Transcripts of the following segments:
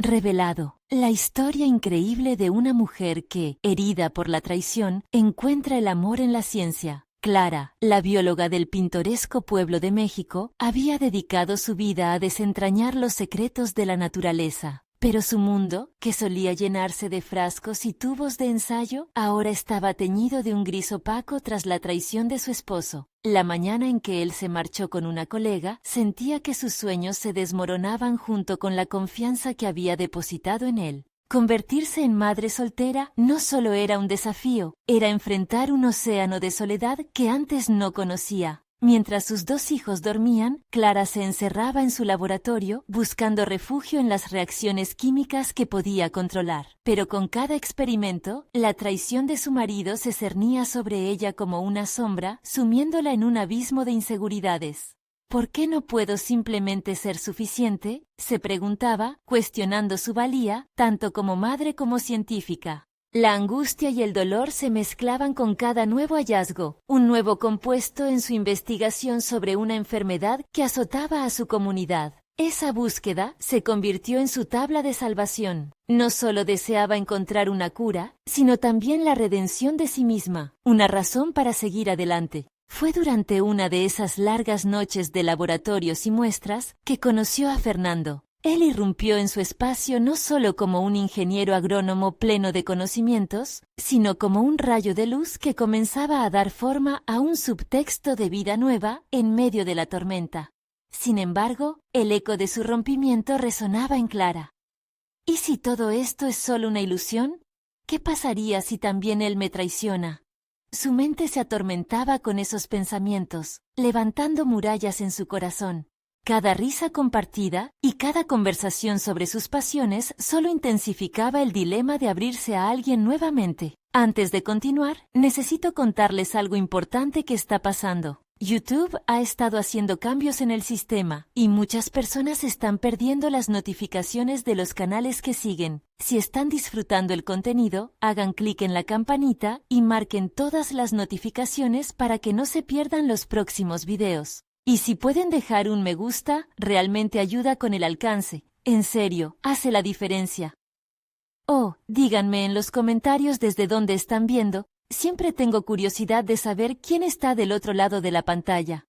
Revelado. La historia increíble de una mujer que, herida por la traición, encuentra el amor en la ciencia. Clara, la bióloga del pintoresco pueblo de México, había dedicado su vida a desentrañar los secretos de la naturaleza. Pero su mundo, que solía llenarse de frascos y tubos de ensayo, ahora estaba teñido de un gris opaco tras la traición de su esposo. La mañana en que él se marchó con una colega, sentía que sus sueños se desmoronaban junto con la confianza que había depositado en él. Convertirse en madre soltera no solo era un desafío, era enfrentar un océano de soledad que antes no conocía. Mientras sus dos hijos dormían, Clara se encerraba en su laboratorio buscando refugio en las reacciones químicas que podía controlar. Pero con cada experimento, la traición de su marido se cernía sobre ella como una sombra, sumiéndola en un abismo de inseguridades. ¿Por qué no puedo simplemente ser suficiente?, se preguntaba, cuestionando su valía, tanto como madre como científica. La angustia y el dolor se mezclaban con cada nuevo hallazgo, un nuevo compuesto en su investigación sobre una enfermedad que azotaba a su comunidad. Esa búsqueda se convirtió en su tabla de salvación. No solo deseaba encontrar una cura, sino también la redención de sí misma, una razón para seguir adelante. Fue durante una de esas largas noches de laboratorios y muestras que conoció a Fernando. Él irrumpió en su espacio no solo como un ingeniero agrónomo pleno de conocimientos, sino como un rayo de luz que comenzaba a dar forma a un subtexto de vida nueva en medio de la tormenta. Sin embargo, el eco de su rompimiento resonaba en Clara. ¿Y si todo esto es solo una ilusión? ¿Qué pasaría si también él me traiciona? Su mente se atormentaba con esos pensamientos, levantando murallas en su corazón. Cada risa compartida y cada conversación sobre sus pasiones solo intensificaba el dilema de abrirse a alguien nuevamente. Antes de continuar, necesito contarles algo importante que está pasando. YouTube ha estado haciendo cambios en el sistema y muchas personas están perdiendo las notificaciones de los canales que siguen. Si están disfrutando el contenido, hagan clic en la campanita y marquen todas las notificaciones para que no se pierdan los próximos videos. Y si pueden dejar un me gusta, realmente ayuda con el alcance. En serio, hace la diferencia. Oh, díganme en los comentarios desde dónde están viendo. Siempre tengo curiosidad de saber quién está del otro lado de la pantalla.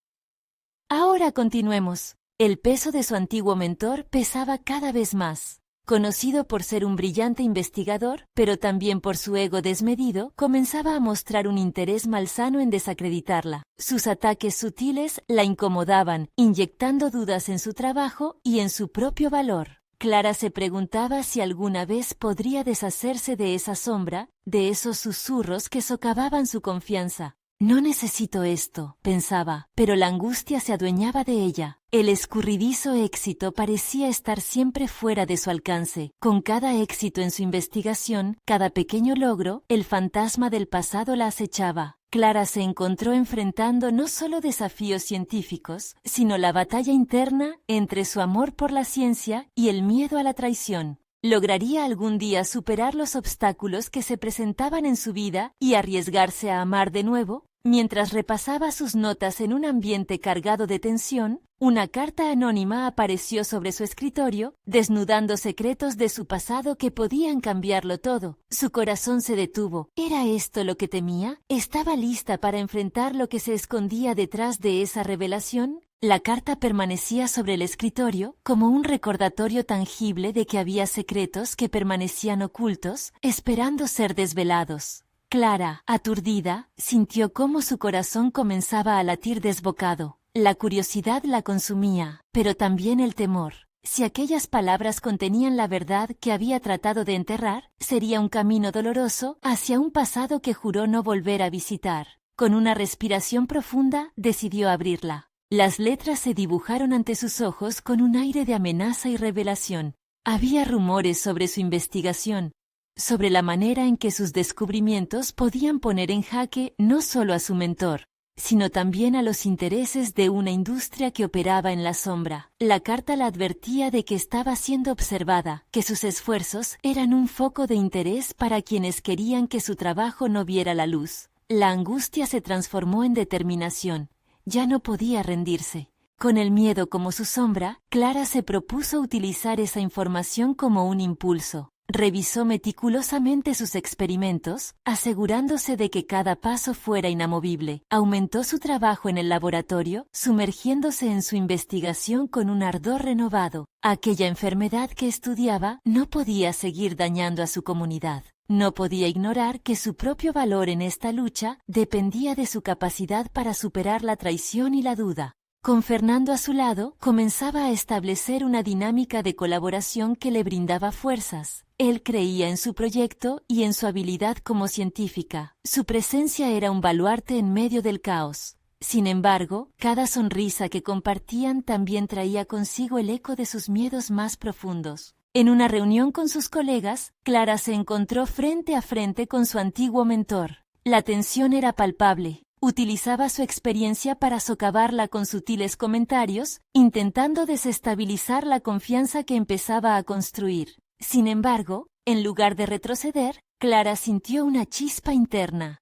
Ahora continuemos. El peso de su antiguo mentor pesaba cada vez más. Conocido por ser un brillante investigador, pero también por su ego desmedido, comenzaba a mostrar un interés malsano en desacreditarla. Sus ataques sutiles la incomodaban, inyectando dudas en su trabajo y en su propio valor. Clara se preguntaba si alguna vez podría deshacerse de esa sombra, de esos susurros que socavaban su confianza. No necesito esto, pensaba, pero la angustia se adueñaba de ella. El escurridizo éxito parecía estar siempre fuera de su alcance. Con cada éxito en su investigación, cada pequeño logro, el fantasma del pasado la acechaba. Clara se encontró enfrentando no solo desafíos científicos, sino la batalla interna entre su amor por la ciencia y el miedo a la traición. ¿Lograría algún día superar los obstáculos que se presentaban en su vida y arriesgarse a amar de nuevo? Mientras repasaba sus notas en un ambiente cargado de tensión, una carta anónima apareció sobre su escritorio, desnudando secretos de su pasado que podían cambiarlo todo. Su corazón se detuvo. ¿Era esto lo que temía? ¿Estaba lista para enfrentar lo que se escondía detrás de esa revelación? La carta permanecía sobre el escritorio como un recordatorio tangible de que había secretos que permanecían ocultos, esperando ser desvelados. Clara, aturdida, sintió cómo su corazón comenzaba a latir desbocado. La curiosidad la consumía, pero también el temor. Si aquellas palabras contenían la verdad que había tratado de enterrar, sería un camino doloroso hacia un pasado que juró no volver a visitar. Con una respiración profunda, decidió abrirla. Las letras se dibujaron ante sus ojos con un aire de amenaza y revelación. Había rumores sobre su investigación, sobre la manera en que sus descubrimientos podían poner en jaque no solo a su mentor, sino también a los intereses de una industria que operaba en la sombra. La carta la advertía de que estaba siendo observada, que sus esfuerzos eran un foco de interés para quienes querían que su trabajo no viera la luz. La angustia se transformó en determinación. Ya no podía rendirse. Con el miedo como su sombra, Clara se propuso utilizar esa información como un impulso. Revisó meticulosamente sus experimentos, asegurándose de que cada paso fuera inamovible. Aumentó su trabajo en el laboratorio, sumergiéndose en su investigación con un ardor renovado. Aquella enfermedad que estudiaba no podía seguir dañando a su comunidad. No podía ignorar que su propio valor en esta lucha dependía de su capacidad para superar la traición y la duda. Con Fernando a su lado, comenzaba a establecer una dinámica de colaboración que le brindaba fuerzas. Él creía en su proyecto y en su habilidad como científica. Su presencia era un baluarte en medio del caos. Sin embargo, cada sonrisa que compartían también traía consigo el eco de sus miedos más profundos. En una reunión con sus colegas, Clara se encontró frente a frente con su antiguo mentor. La tensión era palpable. Utilizaba su experiencia para socavarla con sutiles comentarios, intentando desestabilizar la confianza que empezaba a construir. Sin embargo, en lugar de retroceder, Clara sintió una chispa interna.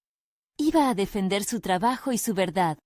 Iba a defender su trabajo y su verdad,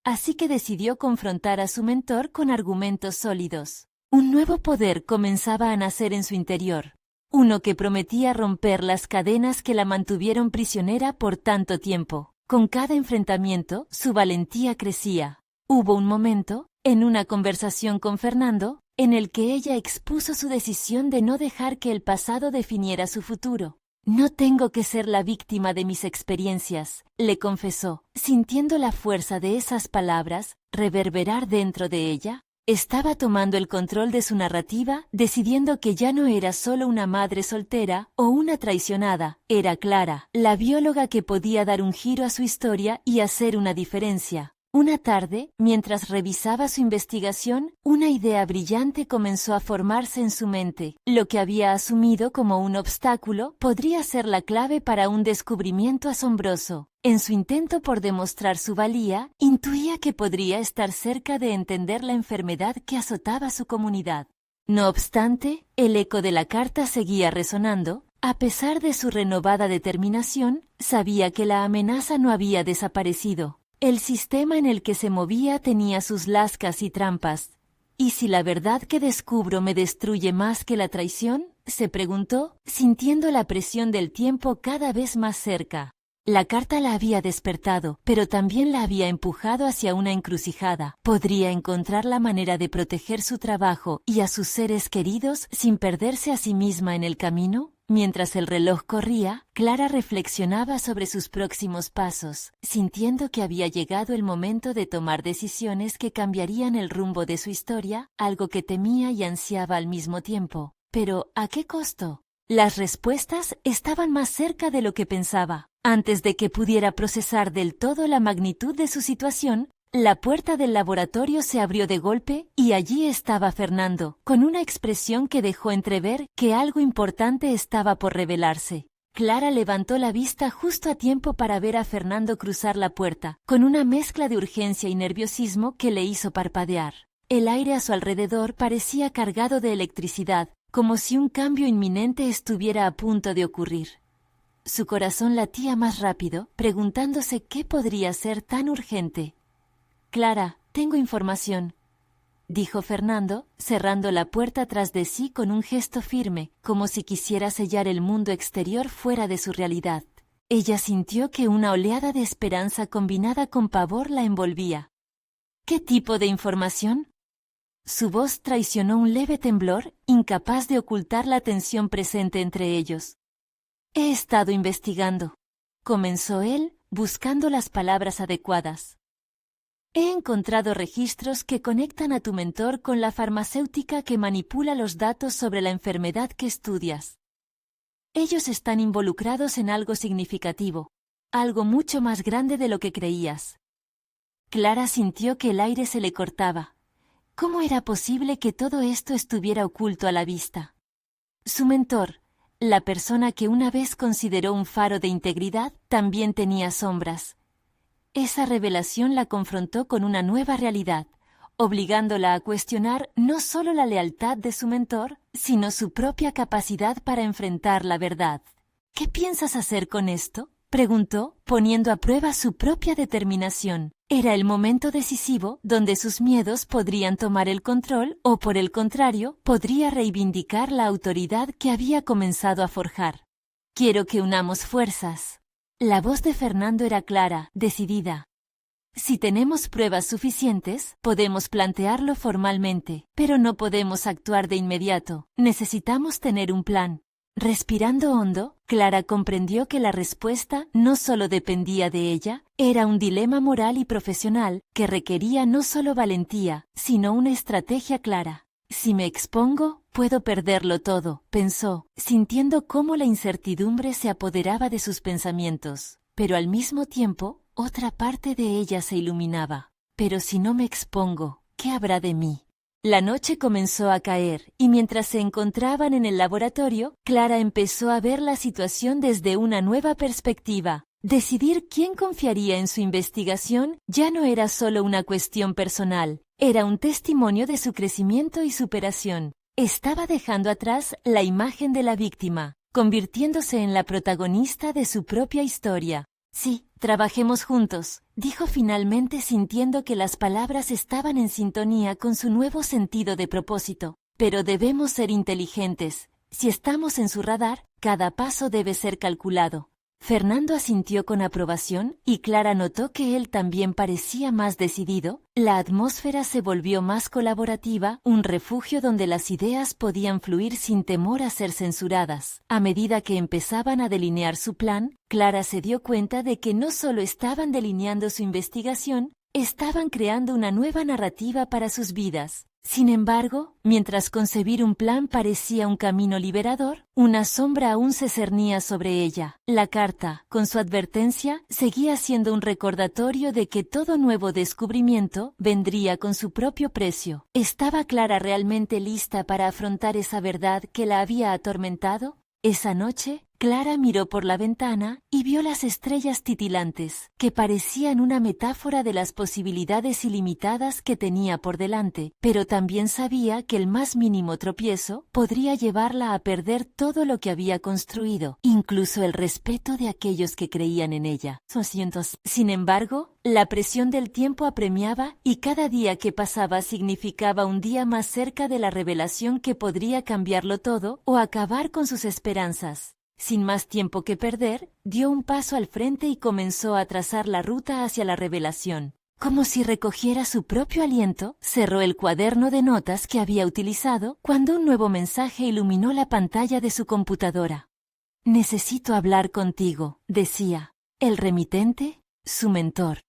así que decidió confrontar a su mentor con argumentos sólidos. Un nuevo poder comenzaba a nacer en su interior, uno que prometía romper las cadenas que la mantuvieron prisionera por tanto tiempo. Con cada enfrentamiento, su valentía crecía. Hubo un momento, en una conversación con Fernando, en el que ella expuso su decisión de no dejar que el pasado definiera su futuro. «No tengo que ser la víctima de mis experiencias», le confesó, sintiendo la fuerza de esas palabras reverberar dentro de ella. Estaba tomando el control de su narrativa, decidiendo que ya no era solo una madre soltera o una traicionada, era Clara, la bióloga que podía dar un giro a su historia y hacer una diferencia. Una tarde, mientras revisaba su investigación, una idea brillante comenzó a formarse en su mente. Lo que había asumido como un obstáculo podría ser la clave para un descubrimiento asombroso. En su intento por demostrar su valía, intuía que podría estar cerca de entender la enfermedad que azotaba su comunidad. No obstante, el eco de la carta seguía resonando. A pesar de su renovada determinación, sabía que la amenaza no había desaparecido. El sistema en el que se movía tenía sus lascas y trampas. ¿Y si la verdad que descubro me destruye más que la traición?, se preguntó, sintiendo la presión del tiempo cada vez más cerca. La carta la había despertado, pero también la había empujado hacia una encrucijada. ¿Podría encontrar la manera de proteger su trabajo y a sus seres queridos sin perderse a sí misma en el camino? Mientras el reloj corría, Clara reflexionaba sobre sus próximos pasos, sintiendo que había llegado el momento de tomar decisiones que cambiarían el rumbo de su historia, algo que temía y ansiaba al mismo tiempo. Pero, ¿a qué costo? Las respuestas estaban más cerca de lo que pensaba. Antes de que pudiera procesar del todo la magnitud de su situación, la puerta del laboratorio se abrió de golpe y allí estaba Fernando, con una expresión que dejó entrever que algo importante estaba por revelarse. Clara levantó la vista justo a tiempo para ver a Fernando cruzar la puerta, con una mezcla de urgencia y nerviosismo que le hizo parpadear. El aire a su alrededor parecía cargado de electricidad, como si un cambio inminente estuviera a punto de ocurrir. Su corazón latía más rápido, preguntándose qué podría ser tan urgente. «Clara, tengo información», dijo Fernando, cerrando la puerta tras de sí con un gesto firme, como si quisiera sellar el mundo exterior fuera de su realidad. Ella sintió que una oleada de esperanza combinada con pavor la envolvía. «¿Qué tipo de información?». Su voz traicionó un leve temblor, incapaz de ocultar la tensión presente entre ellos. «He estado investigando», comenzó él, buscando las palabras adecuadas. «He encontrado registros que conectan a tu mentor con la farmacéutica que manipula los datos sobre la enfermedad que estudias. Ellos están involucrados en algo significativo, algo mucho más grande de lo que creías». Clara sintió que el aire se le cortaba. ¿Cómo era posible que todo esto estuviera oculto a la vista? Su mentor, la persona que una vez consideró un faro de integridad, también tenía sombras. Esa revelación la confrontó con una nueva realidad, obligándola a cuestionar no solo la lealtad de su mentor, sino su propia capacidad para enfrentar la verdad. «¿Qué piensas hacer con esto?», preguntó, poniendo a prueba su propia determinación. Era el momento decisivo donde sus miedos podrían tomar el control o, por el contrario, podría reivindicar la autoridad que había comenzado a forjar. Quiero que unamos fuerzas. La voz de Fernando era clara, decidida. Si tenemos pruebas suficientes, podemos plantearlo formalmente, pero no podemos actuar de inmediato. Necesitamos tener un plan. Respirando hondo, Clara comprendió que la respuesta no solo dependía de ella, era un dilema moral y profesional que requería no solo valentía, sino una estrategia clara. Si me expongo, puedo perderlo todo, pensó, sintiendo cómo la incertidumbre se apoderaba de sus pensamientos, pero al mismo tiempo, otra parte de ella se iluminaba. Pero si no me expongo, ¿qué habrá de mí? La noche comenzó a caer, y mientras se encontraban en el laboratorio, Clara empezó a ver la situación desde una nueva perspectiva. Decidir quién confiaría en su investigación ya no era solo una cuestión personal, era un testimonio de su crecimiento y superación. Estaba dejando atrás la imagen de la víctima, convirtiéndose en la protagonista de su propia historia. Sí, trabajemos juntos, dijo finalmente sintiendo que las palabras estaban en sintonía con su nuevo sentido de propósito. Pero debemos ser inteligentes. Si estamos en su radar, cada paso debe ser calculado. Fernando asintió con aprobación y Clara notó que él también parecía más decidido. La atmósfera se volvió más colaborativa, un refugio donde las ideas podían fluir sin temor a ser censuradas. A medida que empezaban a delinear su plan, Clara se dio cuenta de que no solo estaban delineando su investigación, estaban creando una nueva narrativa para sus vidas. Sin embargo, mientras concebir un plan parecía un camino liberador, una sombra aún se cernía sobre ella. La carta, con su advertencia, seguía siendo un recordatorio de que todo nuevo descubrimiento vendría con su propio precio. ¿Estaba Clara realmente lista para afrontar esa verdad que la había atormentado? Esa noche, Clara miró por la ventana y vio las estrellas titilantes, que parecían una metáfora de las posibilidades ilimitadas que tenía por delante, pero también sabía que el más mínimo tropiezo podría llevarla a perder todo lo que había construido, incluso el respeto de aquellos que creían en ella. Sin embargo, la presión del tiempo apremiaba y cada día que pasaba significaba un día más cerca de la revelación que podría cambiarlo todo o acabar con sus esperanzas. Sin más tiempo que perder, dio un paso al frente y comenzó a trazar la ruta hacia la revelación. Como si recogiera su propio aliento, cerró el cuaderno de notas que había utilizado cuando un nuevo mensaje iluminó la pantalla de su computadora. «Necesito hablar contigo», decía. El remitente, su mentor.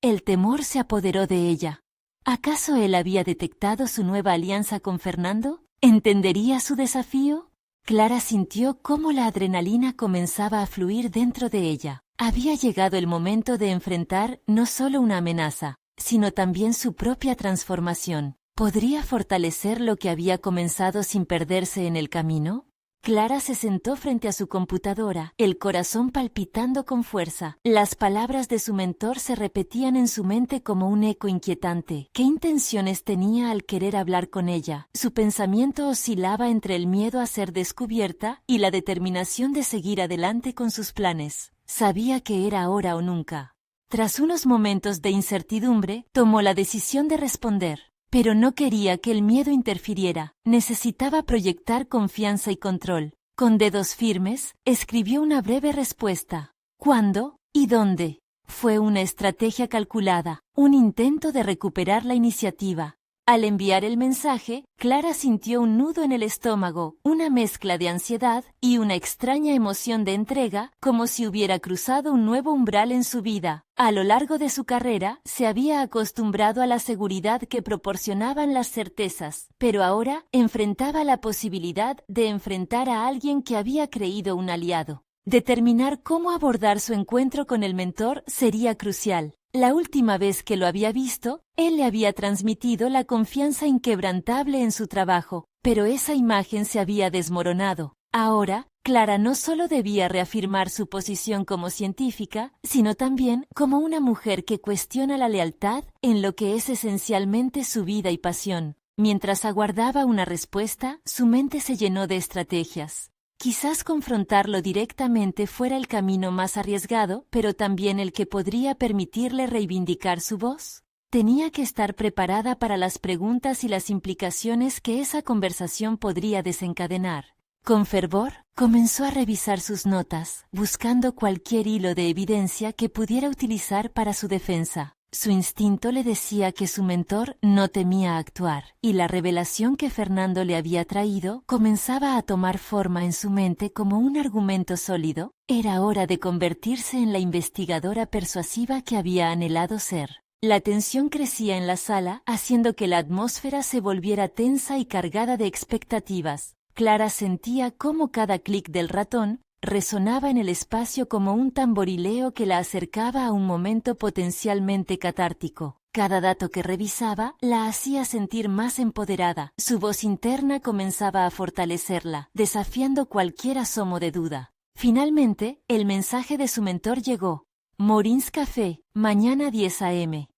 El temor se apoderó de ella. ¿Acaso él había detectado su nueva alianza con Fernando? ¿Entendería su desafío? Clara sintió cómo la adrenalina comenzaba a fluir dentro de ella. Había llegado el momento de enfrentar no solo una amenaza, sino también su propia transformación. ¿Podría fortalecer lo que había comenzado sin perderse en el camino? Clara se sentó frente a su computadora, el corazón palpitando con fuerza. Las palabras de su mentor se repetían en su mente como un eco inquietante. ¿Qué intenciones tenía al querer hablar con ella? Su pensamiento oscilaba entre el miedo a ser descubierta y la determinación de seguir adelante con sus planes. Sabía que era ahora o nunca. Tras unos momentos de incertidumbre, tomó la decisión de responder. Pero no quería que el miedo interfiriera, necesitaba proyectar confianza y control. Con dedos firmes, escribió una breve respuesta. ¿Cuándo? ¿Y dónde? Fue una estrategia calculada, un intento de recuperar la iniciativa. Al enviar el mensaje, Clara sintió un nudo en el estómago, una mezcla de ansiedad y una extraña emoción de entrega, como si hubiera cruzado un nuevo umbral en su vida. A lo largo de su carrera, se había acostumbrado a la seguridad que proporcionaban las certezas, pero ahora enfrentaba la posibilidad de enfrentar a alguien que había creído un aliado. Determinar cómo abordar su encuentro con el mentor sería crucial. La última vez que lo había visto, él le había transmitido la confianza inquebrantable en su trabajo, pero esa imagen se había desmoronado. Ahora, Clara no solo debía reafirmar su posición como científica, sino también como una mujer que cuestiona la lealtad en lo que es esencialmente su vida y pasión. Mientras aguardaba una respuesta, su mente se llenó de estrategias. Quizás confrontarlo directamente fuera el camino más arriesgado, pero también el que podría permitirle reivindicar su voz. Tenía que estar preparada para las preguntas y las implicaciones que esa conversación podría desencadenar. Con fervor, comenzó a revisar sus notas, buscando cualquier hilo de evidencia que pudiera utilizar para su defensa. Su instinto le decía que su mentor no temía actuar, y la revelación que Fernando le había traído comenzaba a tomar forma en su mente como un argumento sólido. Era hora de convertirse en la investigadora persuasiva que había anhelado ser. La tensión crecía en la sala, haciendo que la atmósfera se volviera tensa y cargada de expectativas. Clara sentía cómo cada clic del ratón resonaba en el espacio como un tamborileo que la acercaba a un momento potencialmente catártico. Cada dato que revisaba la hacía sentir más empoderada. Su voz interna comenzaba a fortalecerla, desafiando cualquier asomo de duda. Finalmente, el mensaje de su mentor llegó. Morins Café, mañana 10 a.m.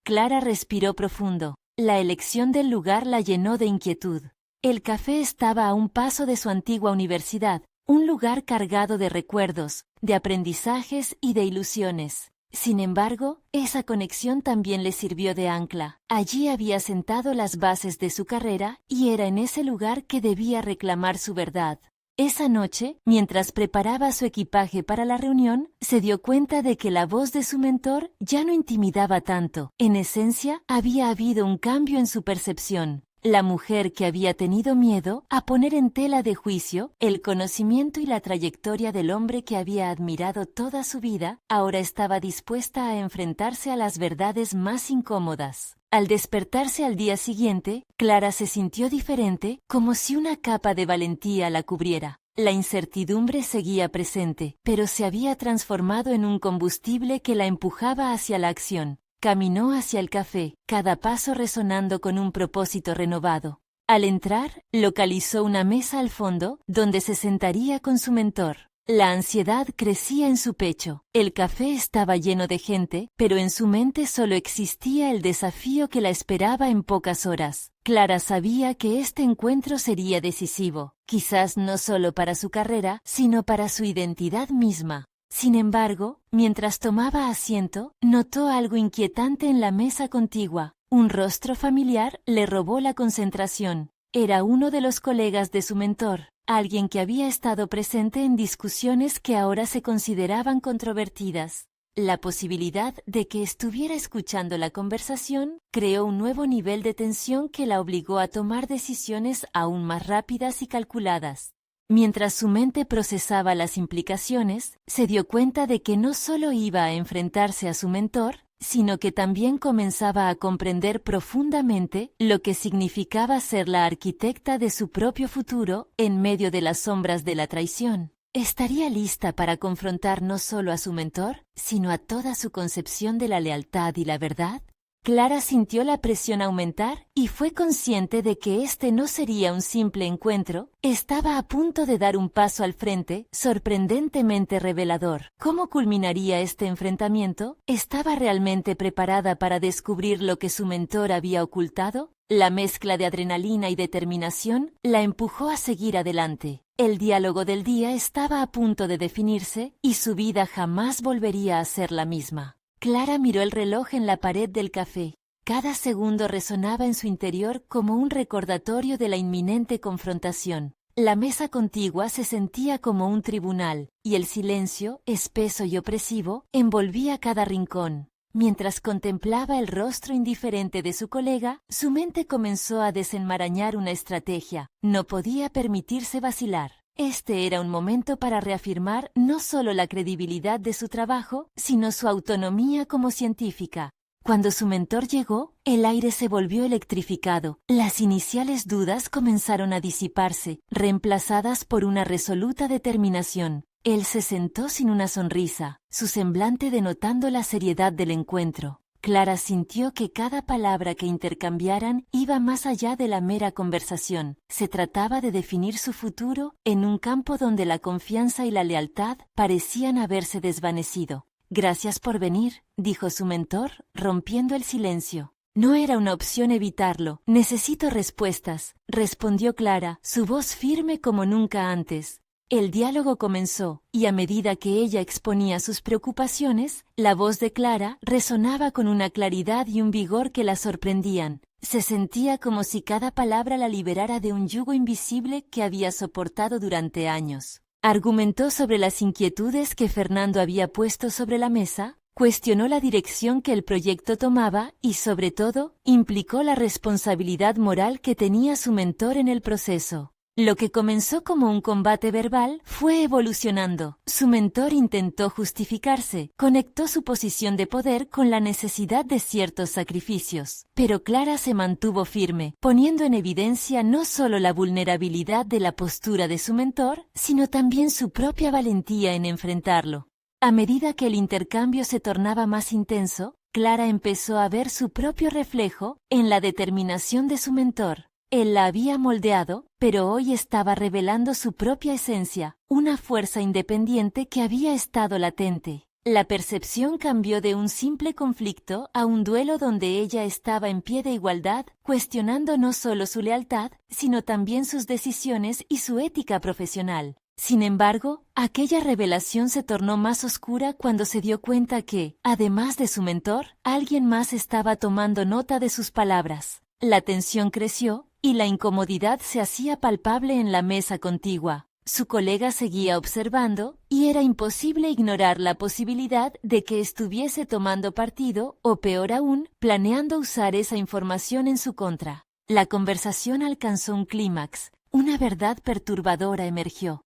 Clara respiró profundo. La elección del lugar la llenó de inquietud. El café estaba a un paso de su antigua universidad, un lugar cargado de recuerdos, de aprendizajes y de ilusiones. Sin embargo, esa conexión también le sirvió de ancla. Allí había sentado las bases de su carrera y era en ese lugar que debía reclamar su verdad. Esa noche, mientras preparaba su equipaje para la reunión, se dio cuenta de que la voz de su mentor ya no intimidaba tanto. En esencia, había habido un cambio en su percepción. La mujer que había tenido miedo a poner en tela de juicio el conocimiento y la trayectoria del hombre que había admirado toda su vida, ahora estaba dispuesta a enfrentarse a las verdades más incómodas. Al despertarse al día siguiente, Clara se sintió diferente, como si una capa de valentía la cubriera. La incertidumbre seguía presente, pero se había transformado en un combustible que la empujaba hacia la acción. Caminó hacia el café, cada paso resonando con un propósito renovado. Al entrar, localizó una mesa al fondo, donde se sentaría con su mentor. La ansiedad crecía en su pecho. El café estaba lleno de gente, pero en su mente solo existía el desafío que la esperaba en pocas horas. Clara sabía que este encuentro sería decisivo, quizás no solo para su carrera, sino para su identidad misma. Sin embargo, mientras tomaba asiento, notó algo inquietante en la mesa contigua. Un rostro familiar le robó la concentración. Era uno de los colegas de su mentor, alguien que había estado presente en discusiones que ahora se consideraban controvertidas. La posibilidad de que estuviera escuchando la conversación creó un nuevo nivel de tensión que la obligó a tomar decisiones aún más rápidas y calculadas. Mientras su mente procesaba las implicaciones, se dio cuenta de que no solo iba a enfrentarse a su mentor, sino que también comenzaba a comprender profundamente lo que significaba ser la arquitecta de su propio futuro en medio de las sombras de la traición. ¿Estaría lista para confrontar no solo a su mentor, sino a toda su concepción de la lealtad y la verdad? Clara sintió la presión aumentar y fue consciente de que este no sería un simple encuentro. Estaba a punto de dar un paso al frente, sorprendentemente revelador. ¿Cómo culminaría este enfrentamiento? ¿Estaba realmente preparada para descubrir lo que su mentor había ocultado? La mezcla de adrenalina y determinación la empujó a seguir adelante. El diálogo del día estaba a punto de definirse y su vida jamás volvería a ser la misma. Clara miró el reloj en la pared del café. Cada segundo resonaba en su interior como un recordatorio de la inminente confrontación. La mesa contigua se sentía como un tribunal, y el silencio, espeso y opresivo, envolvía cada rincón. Mientras contemplaba el rostro indiferente de su colega, su mente comenzó a desenmarañar una estrategia. No podía permitirse vacilar. Este era un momento para reafirmar no solo la credibilidad de su trabajo, sino su autonomía como científica. Cuando su mentor llegó, el aire se volvió electrificado. Las iniciales dudas comenzaron a disiparse, reemplazadas por una resoluta determinación. Él se sentó sin una sonrisa, su semblante denotando la seriedad del encuentro. Clara sintió que cada palabra que intercambiaran iba más allá de la mera conversación. Se trataba de definir su futuro en un campo donde la confianza y la lealtad parecían haberse desvanecido. «Gracias por venir», dijo su mentor, rompiendo el silencio. «No era una opción evitarlo. Necesito respuestas», respondió Clara, su voz firme como nunca antes. El diálogo comenzó, y a medida que ella exponía sus preocupaciones, la voz de Clara resonaba con una claridad y un vigor que la sorprendían. Se sentía como si cada palabra la liberara de un yugo invisible que había soportado durante años. Argumentó sobre las inquietudes que Fernando había puesto sobre la mesa, cuestionó la dirección que el proyecto tomaba y, sobre todo, implicó la responsabilidad moral que tenía su mentor en el proceso. Lo que comenzó como un combate verbal fue evolucionando. Su mentor intentó justificarse, conectó su posición de poder con la necesidad de ciertos sacrificios. Pero Clara se mantuvo firme, poniendo en evidencia no solo la vulnerabilidad de la postura de su mentor, sino también su propia valentía en enfrentarlo. A medida que el intercambio se tornaba más intenso, Clara empezó a ver su propio reflejo en la determinación de su mentor. Él la había moldeado, pero hoy estaba revelando su propia esencia, una fuerza independiente que había estado latente. La percepción cambió de un simple conflicto a un duelo donde ella estaba en pie de igualdad, cuestionando no solo su lealtad, sino también sus decisiones y su ética profesional. Sin embargo, aquella revelación se tornó más oscura cuando se dio cuenta que, además de su mentor, alguien más estaba tomando nota de sus palabras. La tensión creció, y la incomodidad se hacía palpable en la mesa contigua. Su colega seguía observando, y era imposible ignorar la posibilidad de que estuviese tomando partido, o peor aún, planeando usar esa información en su contra. La conversación alcanzó un clímax, una verdad perturbadora emergió.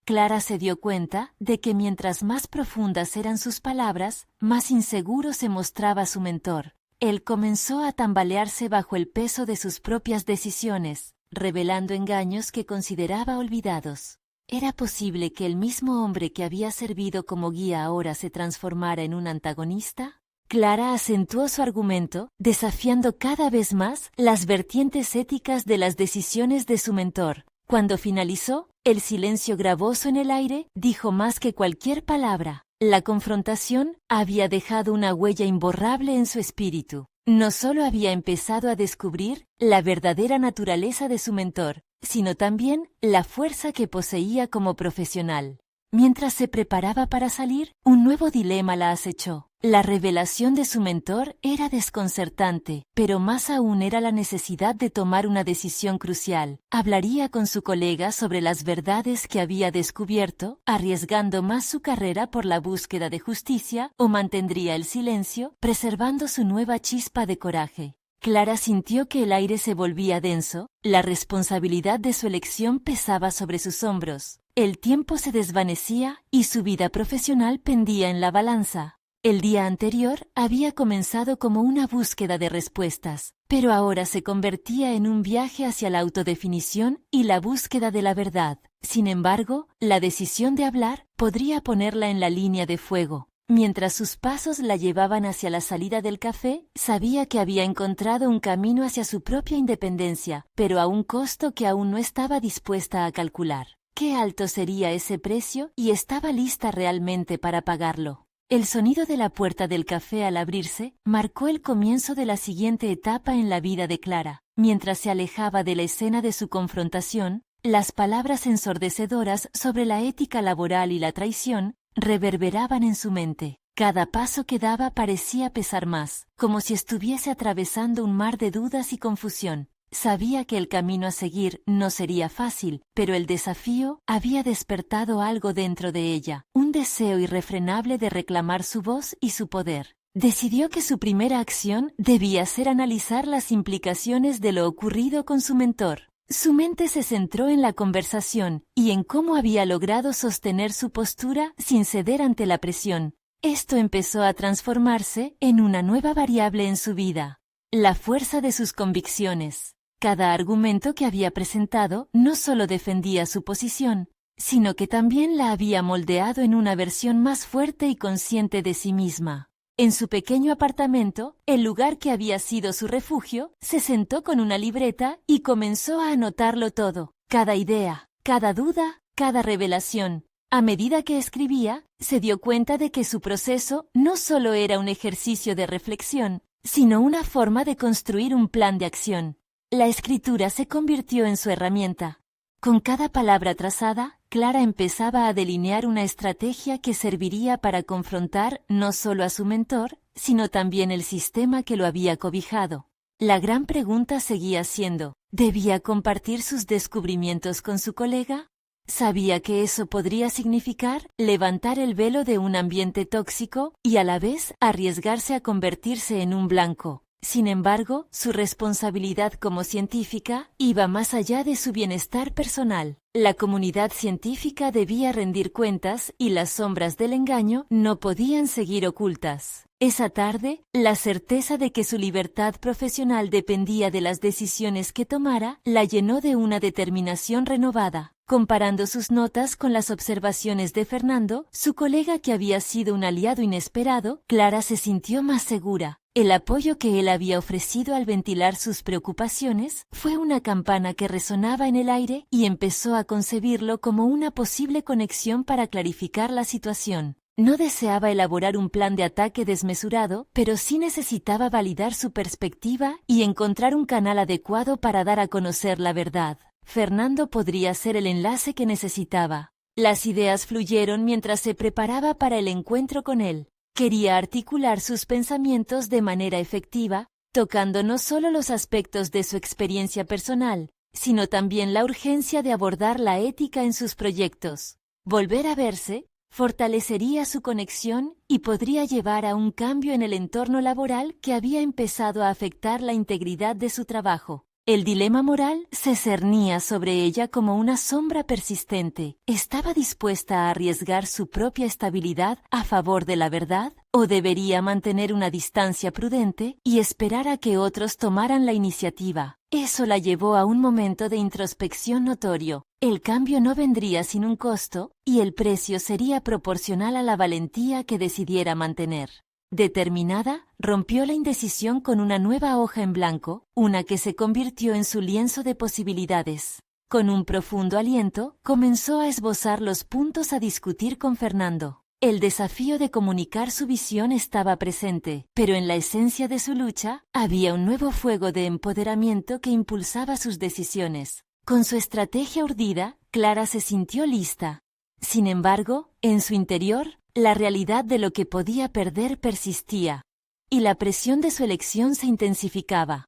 Clara se dio cuenta de que mientras más profundas eran sus palabras, más inseguro se mostraba su mentor. Él comenzó a tambalearse bajo el peso de sus propias decisiones, revelando engaños que consideraba olvidados. ¿Era posible que el mismo hombre que había servido como guía ahora se transformara en un antagonista? Clara acentuó su argumento, desafiando cada vez más las vertientes éticas de las decisiones de su mentor. Cuando finalizó, el silencio gravoso en el aire dijo más que cualquier palabra. La confrontación había dejado una huella imborrable en su espíritu. No solo había empezado a descubrir la verdadera naturaleza de su mentor, sino también la fuerza que poseía como profesional. Mientras se preparaba para salir, un nuevo dilema la acechó. La revelación de su mentor era desconcertante, pero más aún era la necesidad de tomar una decisión crucial. ¿Hablaría con su colega sobre las verdades que había descubierto, arriesgando más su carrera por la búsqueda de justicia, o mantendría el silencio, preservando su nueva chispa de coraje? Clara sintió que el aire se volvía denso, la responsabilidad de su elección pesaba sobre sus hombros. El tiempo se desvanecía y su vida profesional pendía en la balanza. El día anterior había comenzado como una búsqueda de respuestas, pero ahora se convertía en un viaje hacia la autodefinición y la búsqueda de la verdad. Sin embargo, la decisión de hablar podría ponerla en la línea de fuego. Mientras sus pasos la llevaban hacia la salida del café, sabía que había encontrado un camino hacia su propia independencia, pero a un costo que aún no estaba dispuesta a calcular. Qué alto sería ese precio y estaba lista realmente para pagarlo. El sonido de la puerta del café al abrirse marcó el comienzo de la siguiente etapa en la vida de Clara. Mientras se alejaba de la escena de su confrontación, las palabras ensordecedoras sobre la ética laboral y la traición reverberaban en su mente. Cada paso que daba parecía pesar más, como si estuviese atravesando un mar de dudas y confusión. Sabía que el camino a seguir no sería fácil, pero el desafío había despertado algo dentro de ella, un deseo irrefrenable de reclamar su voz y su poder. Decidió que su primera acción debía ser analizar las implicaciones de lo ocurrido con su mentor. Su mente se centró en la conversación y en cómo había logrado sostener su postura sin ceder ante la presión. Esto empezó a transformarse en una nueva variable en su vida: la fuerza de sus convicciones. Cada argumento que había presentado no solo defendía su posición, sino que también la había moldeado en una versión más fuerte y consciente de sí misma. En su pequeño apartamento, el lugar que había sido su refugio, se sentó con una libreta y comenzó a anotarlo todo: cada idea, cada duda, cada revelación. A medida que escribía, se dio cuenta de que su proceso no solo era un ejercicio de reflexión, sino una forma de construir un plan de acción. La escritura se convirtió en su herramienta. Con cada palabra trazada, Clara empezaba a delinear una estrategia que serviría para confrontar no solo a su mentor, sino también el sistema que lo había cobijado. La gran pregunta seguía siendo, ¿debía compartir sus descubrimientos con su colega? Sabía que eso podría significar levantar el velo de un ambiente tóxico y a la vez arriesgarse a convertirse en un blanco. Sin embargo, su responsabilidad como científica iba más allá de su bienestar personal. La comunidad científica debía rendir cuentas y las sombras del engaño no podían seguir ocultas. Esa tarde, la certeza de que su libertad profesional dependía de las decisiones que tomara la llenó de una determinación renovada. Comparando sus notas con las observaciones de Fernando, su colega que había sido un aliado inesperado, Clara se sintió más segura. El apoyo que él había ofrecido al ventilar sus preocupaciones fue una campana que resonaba en el aire y empezó a concebirlo como una posible conexión para clarificar la situación. No deseaba elaborar un plan de ataque desmesurado, pero sí necesitaba validar su perspectiva y encontrar un canal adecuado para dar a conocer la verdad. Fernando podría ser el enlace que necesitaba. Las ideas fluyeron mientras se preparaba para el encuentro con él. Quería articular sus pensamientos de manera efectiva, tocando no solo los aspectos de su experiencia personal, sino también la urgencia de abordar la ética en sus proyectos. Volver a verse fortalecería su conexión y podría llevar a un cambio en el entorno laboral que había empezado a afectar la integridad de su trabajo. El dilema moral se cernía sobre ella como una sombra persistente. ¿Estaba dispuesta a arriesgar su propia estabilidad a favor de la verdad? ¿O debería mantener una distancia prudente y esperar a que otros tomaran la iniciativa? Eso la llevó a un momento de introspección notorio. El cambio no vendría sin un costo, y el precio sería proporcional a la valentía que decidiera mantener. Determinada, rompió la indecisión con una nueva hoja en blanco, una que se convirtió en su lienzo de posibilidades. Con un profundo aliento, comenzó a esbozar los puntos a discutir con Fernando. El desafío de comunicar su visión estaba presente, pero en la esencia de su lucha había un nuevo fuego de empoderamiento que impulsaba sus decisiones. Con su estrategia urdida, Clara se sintió lista. Sin embargo, en su interior, la realidad de lo que podía perder persistía, y la presión de su elección se intensificaba.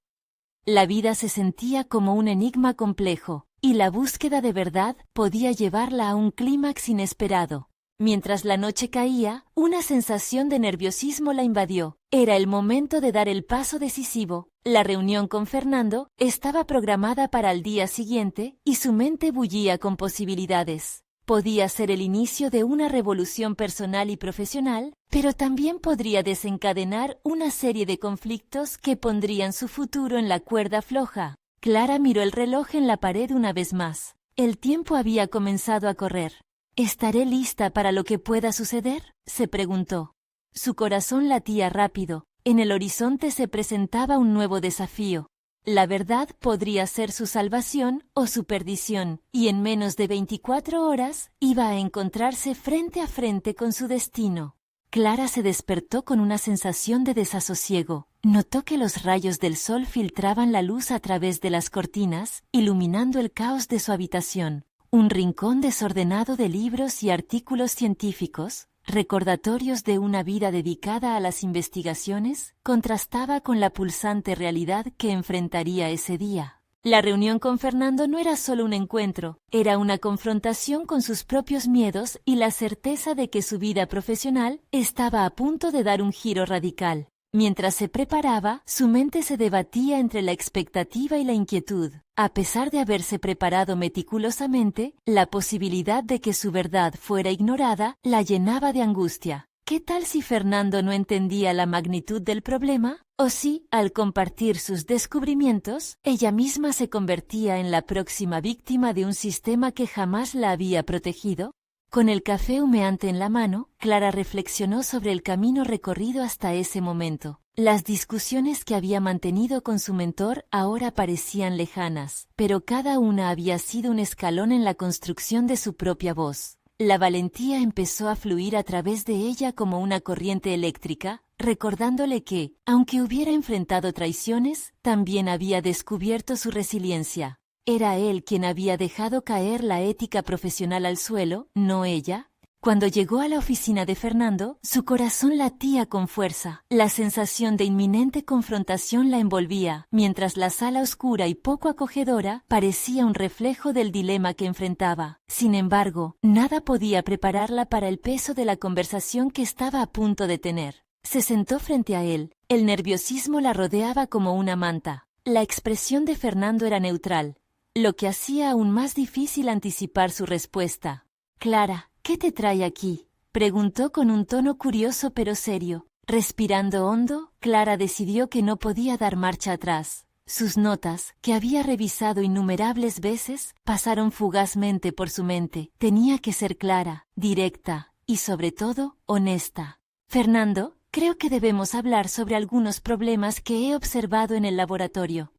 La vida se sentía como un enigma complejo, y la búsqueda de verdad podía llevarla a un clímax inesperado. Mientras la noche caía, una sensación de nerviosismo la invadió. Era el momento de dar el paso decisivo. La reunión con Fernando estaba programada para el día siguiente, y su mente bullía con posibilidades. Podía ser el inicio de una revolución personal y profesional, pero también podría desencadenar una serie de conflictos que pondrían su futuro en la cuerda floja. Clara miró el reloj en la pared una vez más. El tiempo había comenzado a correr. ¿Estaré lista para lo que pueda suceder?, se preguntó. Su corazón latía rápido. En el horizonte se presentaba un nuevo desafío. La verdad podría ser su salvación o su perdición, y en menos de 24 horas iba a encontrarse frente a frente con su destino. Clara se despertó con una sensación de desasosiego. Notó que los rayos del sol filtraban la luz a través de las cortinas, iluminando el caos de su habitación. Un rincón desordenado de libros y artículos científicos, recordatorios de una vida dedicada a las investigaciones, contrastaba con la pulsante realidad que enfrentaría ese día. La reunión con Fernando no era solo un encuentro, era una confrontación con sus propios miedos y la certeza de que su vida profesional estaba a punto de dar un giro radical. Mientras se preparaba, su mente se debatía entre la expectativa y la inquietud. A pesar de haberse preparado meticulosamente, la posibilidad de que su verdad fuera ignorada la llenaba de angustia. ¿Qué tal si Fernando no entendía la magnitud del problema? ¿O si, al compartir sus descubrimientos, ella misma se convertía en la próxima víctima de un sistema que jamás la había protegido? Con el café humeante en la mano, Clara reflexionó sobre el camino recorrido hasta ese momento. Las discusiones que había mantenido con su mentor ahora parecían lejanas, pero cada una había sido un escalón en la construcción de su propia voz. La valentía empezó a fluir a través de ella como una corriente eléctrica, recordándole que, aunque hubiera enfrentado traiciones, también había descubierto su resiliencia. Era él quien había dejado caer la ética profesional al suelo, no ella. Cuando llegó a la oficina de Fernando, su corazón latía con fuerza. La sensación de inminente confrontación la envolvía, mientras la sala oscura y poco acogedora parecía un reflejo del dilema que enfrentaba. Sin embargo, nada podía prepararla para el peso de la conversación que estaba a punto de tener. Se sentó frente a él. El nerviosismo la rodeaba como una manta. La expresión de Fernando era neutral, lo que hacía aún más difícil anticipar su respuesta. «Clara, ¿qué te trae aquí?», preguntó con un tono curioso pero serio. Respirando hondo, Clara decidió que no podía dar marcha atrás. Sus notas, que había revisado innumerables veces, pasaron fugazmente por su mente. Tenía que ser clara, directa y, sobre todo, honesta. «Fernando, creo que debemos hablar sobre algunos problemas que he observado en el laboratorio.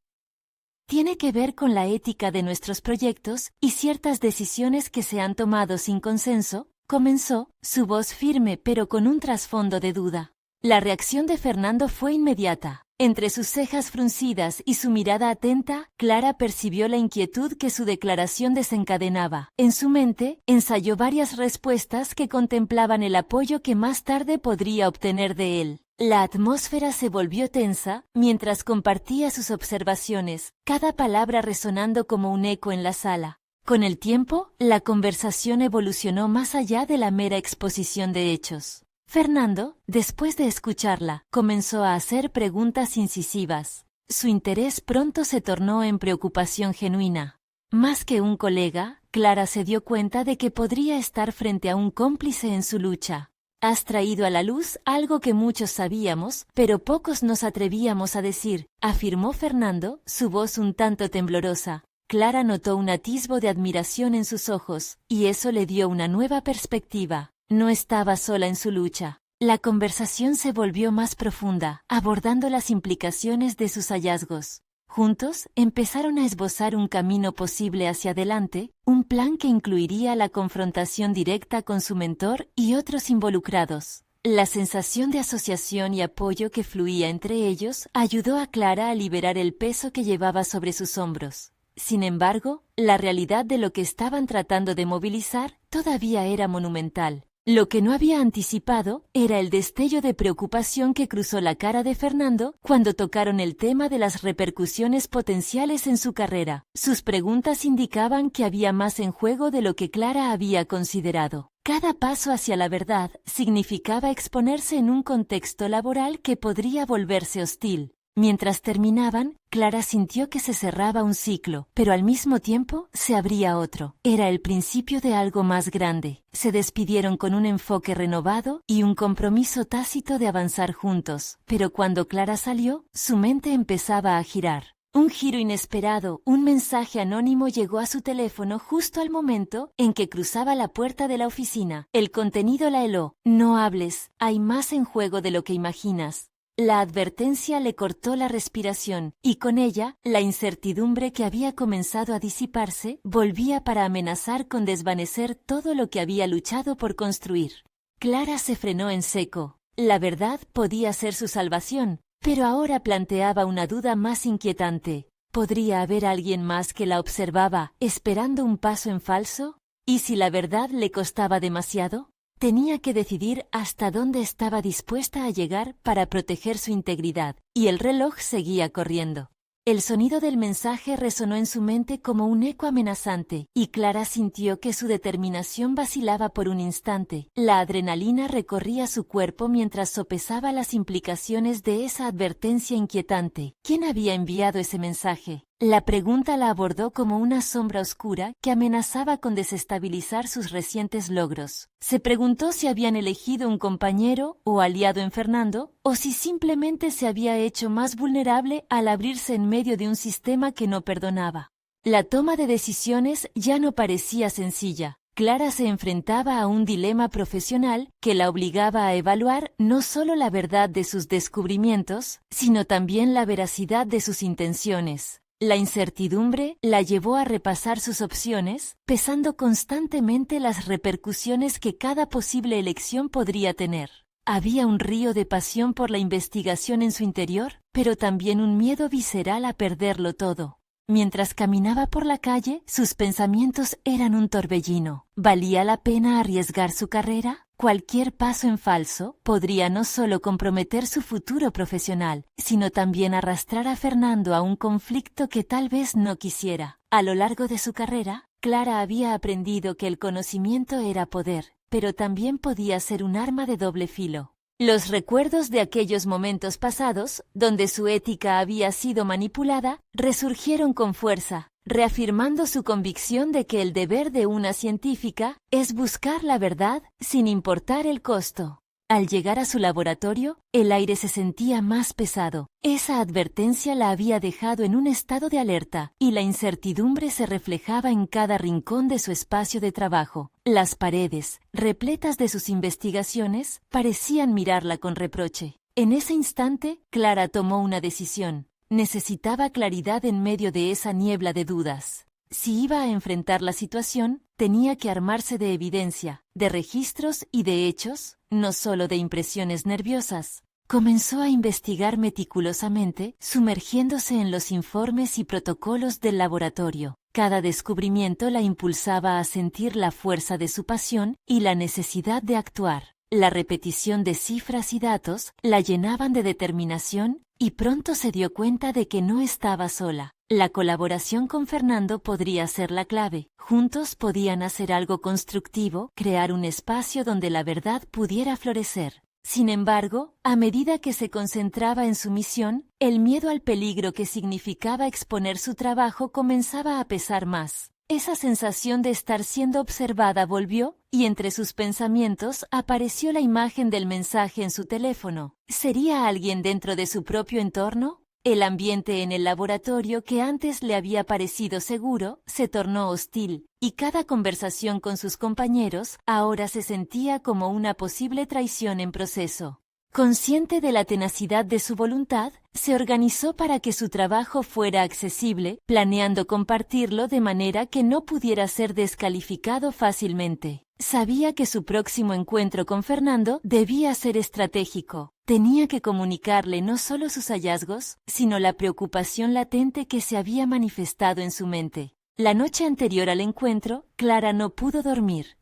Tiene que ver con la ética de nuestros proyectos y ciertas decisiones que se han tomado sin consenso», comenzó, su voz firme pero con un trasfondo de duda. La reacción de Fernando fue inmediata. Entre sus cejas fruncidas y su mirada atenta, Clara percibió la inquietud que su declaración desencadenaba. En su mente, ensayó varias respuestas que contemplaban el apoyo que más tarde podría obtener de él. La atmósfera se volvió tensa mientras compartía sus observaciones, cada palabra resonando como un eco en la sala. Con el tiempo, la conversación evolucionó más allá de la mera exposición de hechos. Fernando, después de escucharla, comenzó a hacer preguntas incisivas. Su interés pronto se tornó en preocupación genuina. Más que un colega, Clara se dio cuenta de que podría estar frente a un cómplice en su lucha. «Has traído a la luz algo que muchos sabíamos, pero pocos nos atrevíamos a decir», afirmó Fernando, su voz un tanto temblorosa. Clara notó un atisbo de admiración en sus ojos, y eso le dio una nueva perspectiva. No estaba sola en su lucha. La conversación se volvió más profunda, abordando las implicaciones de sus hallazgos. Juntos, empezaron a esbozar un camino posible hacia adelante, un plan que incluiría la confrontación directa con su mentor y otros involucrados. La sensación de asociación y apoyo que fluía entre ellos ayudó a Clara a liberar el peso que llevaba sobre sus hombros. Sin embargo, la realidad de lo que estaban tratando de movilizar todavía era monumental. Lo que no había anticipado era el destello de preocupación que cruzó la cara de Fernando cuando tocaron el tema de las repercusiones potenciales en su carrera. Sus preguntas indicaban que había más en juego de lo que Clara había considerado. Cada paso hacia la verdad significaba exponerse en un contexto laboral que podría volverse hostil. Mientras terminaban, Clara sintió que se cerraba un ciclo, pero al mismo tiempo se abría otro. Era el principio de algo más grande. Se despidieron con un enfoque renovado y un compromiso tácito de avanzar juntos, pero cuando Clara salió, su mente empezaba a girar. Un giro inesperado, un mensaje anónimo llegó a su teléfono justo al momento en que cruzaba la puerta de la oficina. El contenido la heló. «No hables, hay más en juego de lo que imaginas». La advertencia le cortó la respiración, y con ella, la incertidumbre que había comenzado a disiparse, volvía para amenazar con desvanecer todo lo que había luchado por construir. Clara se frenó en seco. La verdad podía ser su salvación, pero ahora planteaba una duda más inquietante. ¿Podría haber alguien más que la observaba, esperando un paso en falso? ¿Y si la verdad le costaba demasiado? Tenía que decidir hasta dónde estaba dispuesta a llegar para proteger su integridad, y el reloj seguía corriendo. El sonido del mensaje resonó en su mente como un eco amenazante, y Clara sintió que su determinación vacilaba por un instante. La adrenalina recorría su cuerpo mientras sopesaba las implicaciones de esa advertencia inquietante. ¿Quién había enviado ese mensaje? La pregunta la abordó como una sombra oscura que amenazaba con desestabilizar sus recientes logros. Se preguntó si habían elegido un compañero o aliado en Fernando, o si simplemente se había hecho más vulnerable al abrirse en medio de un sistema que no perdonaba. La toma de decisiones ya no parecía sencilla. Clara se enfrentaba a un dilema profesional que la obligaba a evaluar no solo la verdad de sus descubrimientos, sino también la veracidad de sus intenciones. La incertidumbre la llevó a repasar sus opciones, pesando constantemente las repercusiones que cada posible elección podría tener. Había un río de pasión por la investigación en su interior, pero también un miedo visceral a perderlo todo. Mientras caminaba por la calle, sus pensamientos eran un torbellino. ¿Valía la pena arriesgar su carrera? Cualquier paso en falso podría no solo comprometer su futuro profesional, sino también arrastrar a Fernando a un conflicto que tal vez no quisiera. A lo largo de su carrera, Clara había aprendido que el conocimiento era poder, pero también podía ser un arma de doble filo. Los recuerdos de aquellos momentos pasados, donde su ética había sido manipulada, resurgieron con fuerza, reafirmando su convicción de que el deber de una científica es buscar la verdad sin importar el costo. Al llegar a su laboratorio, el aire se sentía más pesado. Esa advertencia la había dejado en un estado de alerta, y la incertidumbre se reflejaba en cada rincón de su espacio de trabajo. Las paredes, repletas de sus investigaciones, parecían mirarla con reproche. En ese instante, Clara tomó una decisión. Necesitaba claridad en medio de esa niebla de dudas. Si iba a enfrentar la situación, tenía que armarse de evidencia, de registros y de hechos, no solo de impresiones nerviosas. Comenzó a investigar meticulosamente, sumergiéndose en los informes y protocolos del laboratorio. Cada descubrimiento la impulsaba a sentir la fuerza de su pasión y la necesidad de actuar. La repetición de cifras y datos la llenaban de determinación, y pronto se dio cuenta de que no estaba sola. La colaboración con Fernando podría ser la clave. Juntos podían hacer algo constructivo, crear un espacio donde la verdad pudiera florecer. Sin embargo, a medida que se concentraba en su misión, el miedo al peligro que significaba exponer su trabajo comenzaba a pesar más. Esa sensación de estar siendo observada volvió, y entre sus pensamientos apareció la imagen del mensaje en su teléfono. ¿Sería alguien dentro de su propio entorno? El ambiente en el laboratorio, que antes le había parecido seguro, se tornó hostil, y cada conversación con sus compañeros ahora se sentía como una posible traición en proceso. Consciente de la tenacidad de su voluntad, se organizó para que su trabajo fuera accesible, planeando compartirlo de manera que no pudiera ser descalificado fácilmente. Sabía que su próximo encuentro con Fernando debía ser estratégico. Tenía que comunicarle no solo sus hallazgos, sino la preocupación latente que se había manifestado en su mente. La noche anterior al encuentro, Clara no pudo dormir.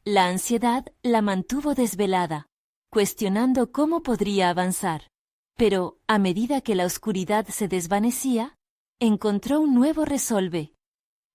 La ansiedad la mantuvo desvelada, cuestionando cómo podría avanzar. Pero, a medida que la oscuridad se desvanecía, encontró un nuevo resolve.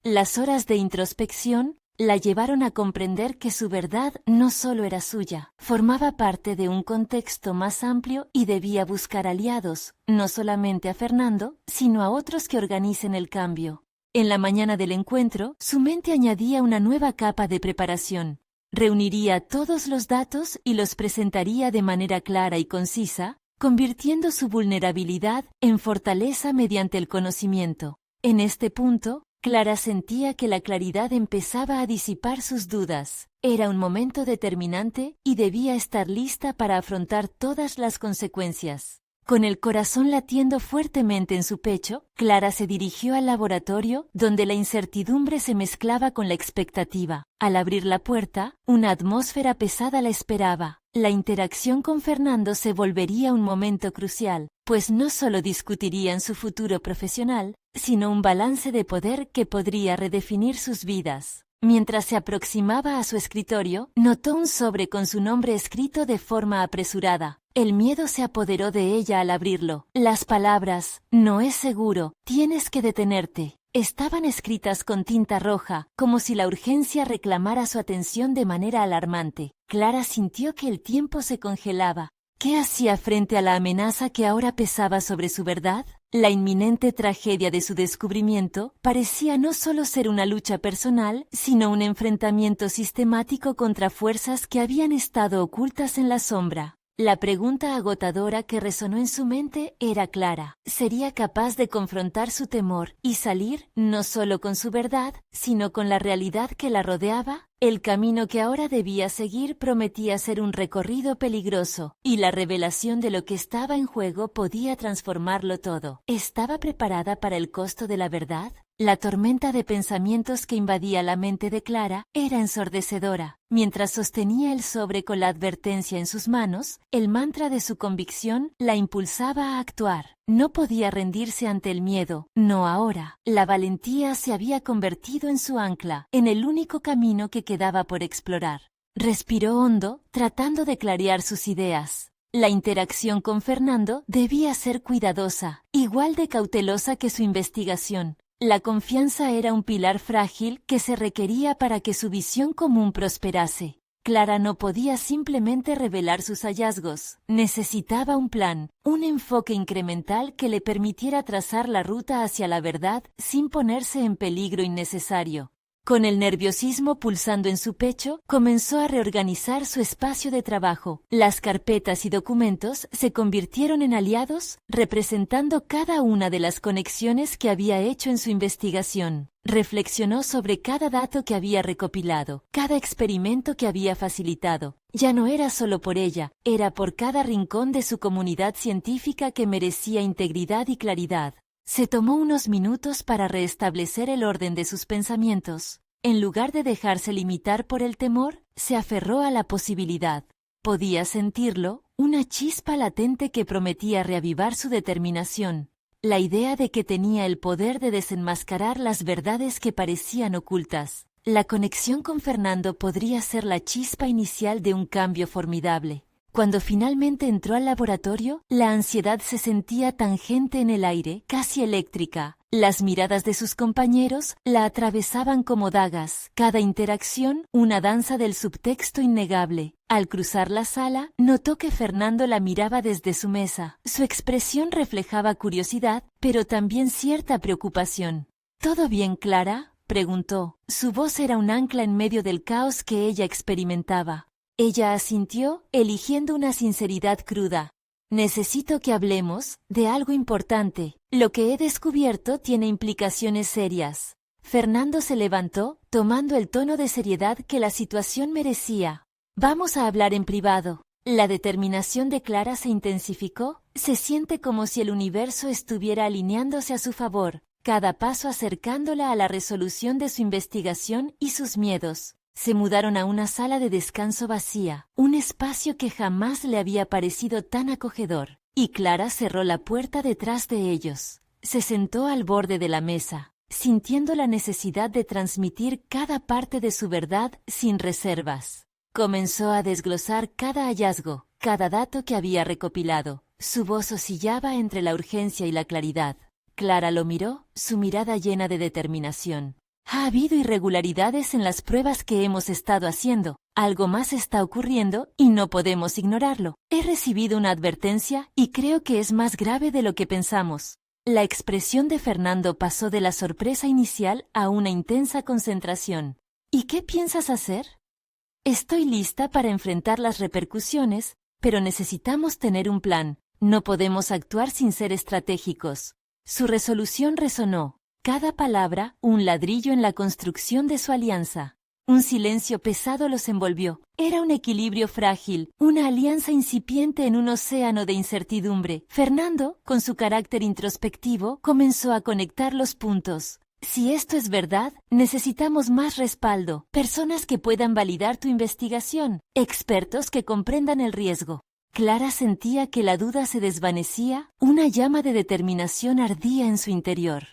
Las horas de introspección la llevaron a comprender que su verdad no solo era suya, formaba parte de un contexto más amplio y debía buscar aliados, no solamente a Fernando, sino a otros que organicen el cambio. En la mañana del encuentro, su mente añadía una nueva capa de preparación. Reuniría todos los datos y los presentaría de manera clara y concisa, convirtiendo su vulnerabilidad en fortaleza mediante el conocimiento. En este punto, Clara sentía que la claridad empezaba a disipar sus dudas. Era un momento determinante y debía estar lista para afrontar todas las consecuencias. Con el corazón latiendo fuertemente en su pecho, Clara se dirigió al laboratorio, donde la incertidumbre se mezclaba con la expectativa. Al abrir la puerta, una atmósfera pesada la esperaba. La interacción con Fernando se volvería un momento crucial, pues no solo discutirían su futuro profesional, sino un balance de poder que podría redefinir sus vidas. Mientras se aproximaba a su escritorio, notó un sobre con su nombre escrito de forma apresurada. El miedo se apoderó de ella al abrirlo. Las palabras, "no es seguro, tienes que detenerte", estaban escritas con tinta roja, como si la urgencia reclamara su atención de manera alarmante. Clara sintió que el tiempo se congelaba. ¿Qué hacía frente a la amenaza que ahora pesaba sobre su verdad? La inminente tragedia de su descubrimiento parecía no solo ser una lucha personal, sino un enfrentamiento sistemático contra fuerzas que habían estado ocultas en la sombra. La pregunta agotadora que resonó en su mente era clara. ¿Sería capaz de confrontar su temor y salir, no solo con su verdad, sino con la realidad que la rodeaba? El camino que ahora debía seguir prometía ser un recorrido peligroso, y la revelación de lo que estaba en juego podía transformarlo todo. ¿Estaba preparada para el costo de la verdad? La tormenta de pensamientos que invadía la mente de Clara era ensordecedora. Mientras sostenía el sobre con la advertencia en sus manos, el mantra de su convicción la impulsaba a actuar. No podía rendirse ante el miedo, no ahora. La valentía se había convertido en su ancla, en el único camino que quedaba por explorar. Respiró hondo, tratando de clarear sus ideas. La interacción con Fernando debía ser cuidadosa, igual de cautelosa que su investigación. La confianza era un pilar frágil que se requería para que su visión común prosperase. Clara no podía simplemente revelar sus hallazgos. Necesitaba un plan, un enfoque incremental que le permitiera trazar la ruta hacia la verdad sin ponerse en peligro innecesario. Con el nerviosismo pulsando en su pecho, comenzó a reorganizar su espacio de trabajo. Las carpetas y documentos se convirtieron en aliados, representando cada una de las conexiones que había hecho en su investigación. Reflexionó sobre cada dato que había recopilado, cada experimento que había facilitado. Ya no era solo por ella, era por cada rincón de su comunidad científica que merecía integridad y claridad. Se tomó unos minutos para restablecer el orden de sus pensamientos. En lugar de dejarse limitar por el temor, se aferró a la posibilidad. Podía sentirlo, una chispa latente que prometía reavivar su determinación. La idea de que tenía el poder de desenmascarar las verdades que parecían ocultas. La conexión con Fernando podría ser la chispa inicial de un cambio formidable. Cuando finalmente entró al laboratorio, la ansiedad se sentía tangente en el aire, casi eléctrica. Las miradas de sus compañeros la atravesaban como dagas. Cada interacción, una danza del subtexto innegable. Al cruzar la sala, notó que Fernando la miraba desde su mesa. Su expresión reflejaba curiosidad, pero también cierta preocupación. ¿Todo bien, Clara?, preguntó. Su voz era un ancla en medio del caos que ella experimentaba. Ella asintió, eligiendo una sinceridad cruda. Necesito que hablemos de algo importante. Lo que he descubierto tiene implicaciones serias. Fernando se levantó, tomando el tono de seriedad que la situación merecía. Vamos a hablar en privado. La determinación de Clara se intensificó. Se siente como si el universo estuviera alineándose a su favor, cada paso acercándola a la resolución de su investigación y sus miedos. Se mudaron a una sala de descanso vacía, un espacio que jamás le había parecido tan acogedor, y Clara cerró la puerta detrás de ellos. Se sentó al borde de la mesa, sintiendo la necesidad de transmitir cada parte de su verdad sin reservas. Comenzó a desglosar cada hallazgo, cada dato que había recopilado. Su voz oscilaba entre la urgencia y la claridad. Clara lo miró, su mirada llena de determinación. Ha habido irregularidades en las pruebas que hemos estado haciendo. Algo más está ocurriendo y no podemos ignorarlo. He recibido una advertencia y creo que es más grave de lo que pensamos. La expresión de Fernando pasó de la sorpresa inicial a una intensa concentración. ¿Y qué piensas hacer? Estoy lista para enfrentar las repercusiones, pero necesitamos tener un plan. No podemos actuar sin ser estratégicos. Su resolución resonó. Cada palabra, un ladrillo en la construcción de su alianza. Un silencio pesado los envolvió. Era un equilibrio frágil, una alianza incipiente en un océano de incertidumbre. Fernando, con su carácter introspectivo, comenzó a conectar los puntos. Si esto es verdad, necesitamos más respaldo, personas que puedan validar tu investigación, expertos que comprendan el riesgo. Clara sentía que la duda se desvanecía, una llama de determinación ardía en su interior.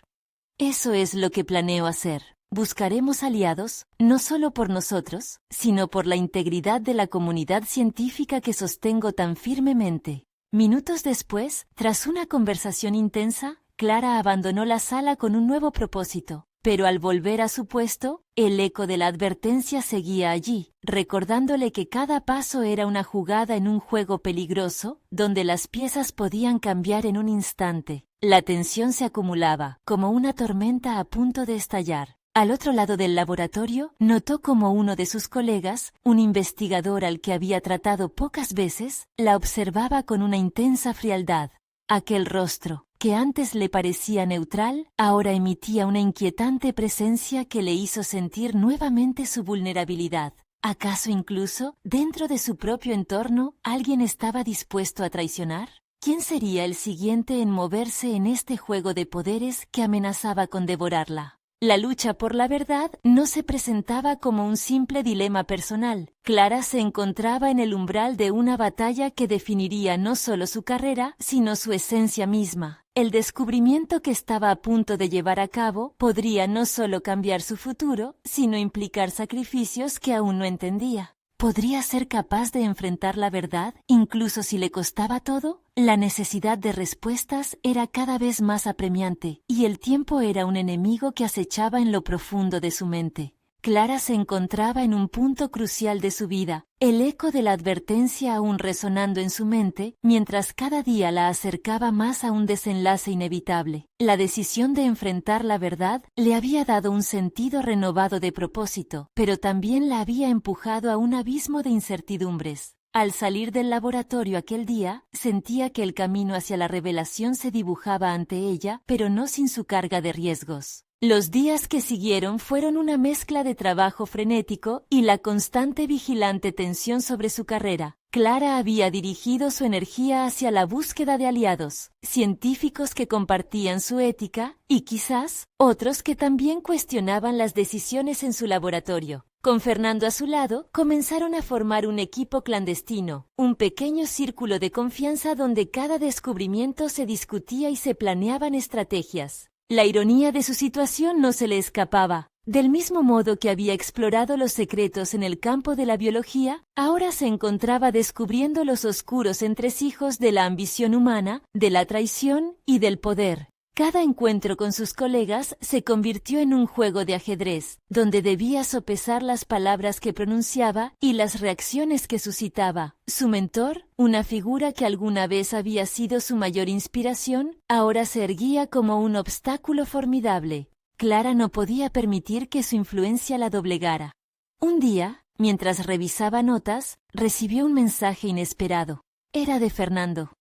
Eso es lo que planeo hacer. Buscaremos aliados, no solo por nosotros, sino por la integridad de la comunidad científica que sostengo tan firmemente. Minutos después, tras una conversación intensa, Clara abandonó la sala con un nuevo propósito. Pero al volver a su puesto, el eco de la advertencia seguía allí, recordándole que cada paso era una jugada en un juego peligroso, donde las piezas podían cambiar en un instante. La tensión se acumulaba, como una tormenta a punto de estallar. Al otro lado del laboratorio, notó como uno de sus colegas, un investigador al que había tratado pocas veces, la observaba con una intensa frialdad. Aquel rostro, que antes le parecía neutral, ahora emitía una inquietante presencia que le hizo sentir nuevamente su vulnerabilidad. ¿Acaso incluso, dentro de su propio entorno, alguien estaba dispuesto a traicionar? ¿Quién sería el siguiente en moverse en este juego de poderes que amenazaba con devorarla? La lucha por la verdad no se presentaba como un simple dilema personal. Clara se encontraba en el umbral de una batalla que definiría no solo su carrera, sino su esencia misma. El descubrimiento que estaba a punto de llevar a cabo podría no solo cambiar su futuro, sino implicar sacrificios que aún no entendía. ¿Podría ser capaz de enfrentar la verdad, incluso si le costaba todo? La necesidad de respuestas era cada vez más apremiante, y el tiempo era un enemigo que acechaba en lo profundo de su mente. Clara se encontraba en un punto crucial de su vida, el eco de la advertencia aún resonando en su mente, mientras cada día la acercaba más a un desenlace inevitable. La decisión de enfrentar la verdad le había dado un sentido renovado de propósito, pero también la había empujado a un abismo de incertidumbres. Al salir del laboratorio aquel día, sentía que el camino hacia la revelación se dibujaba ante ella, pero no sin su carga de riesgos. Los días que siguieron fueron una mezcla de trabajo frenético y la constante vigilante tensión sobre su carrera. Clara había dirigido su energía hacia la búsqueda de aliados, científicos que compartían su ética y quizás otros que también cuestionaban las decisiones en su laboratorio. Con Fernando a su lado, comenzaron a formar un equipo clandestino, un pequeño círculo de confianza donde cada descubrimiento se discutía y se planeaban estrategias. La ironía de su situación no se le escapaba. Del mismo modo que había explorado los secretos en el campo de la biología, ahora se encontraba descubriendo los oscuros entresijos de la ambición humana, de la traición y del poder. Cada encuentro con sus colegas se convirtió en un juego de ajedrez, donde debía sopesar las palabras que pronunciaba y las reacciones que suscitaba. Su mentor, una figura que alguna vez había sido su mayor inspiración, ahora se erguía como un obstáculo formidable. Clara no podía permitir que su influencia la doblegara. Un día, mientras revisaba notas, recibió un mensaje inesperado. Era de Fernando.